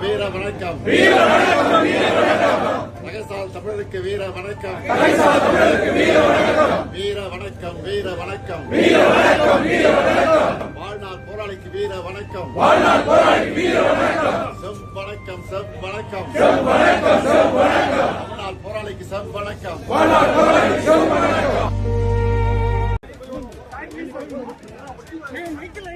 வீர வணக்கம் நகசால் தமிழருக்கு வீர வணக்கம் வீர வணக்கம் வீர வணக்கம் வாழ்நாள் போராளிக்கு வீர வணக்கம் செம் வணக்கம் செம் வணக்கம் வாழ்நாள் போராளிக்கு செம் வணக்கம் மைக்கில்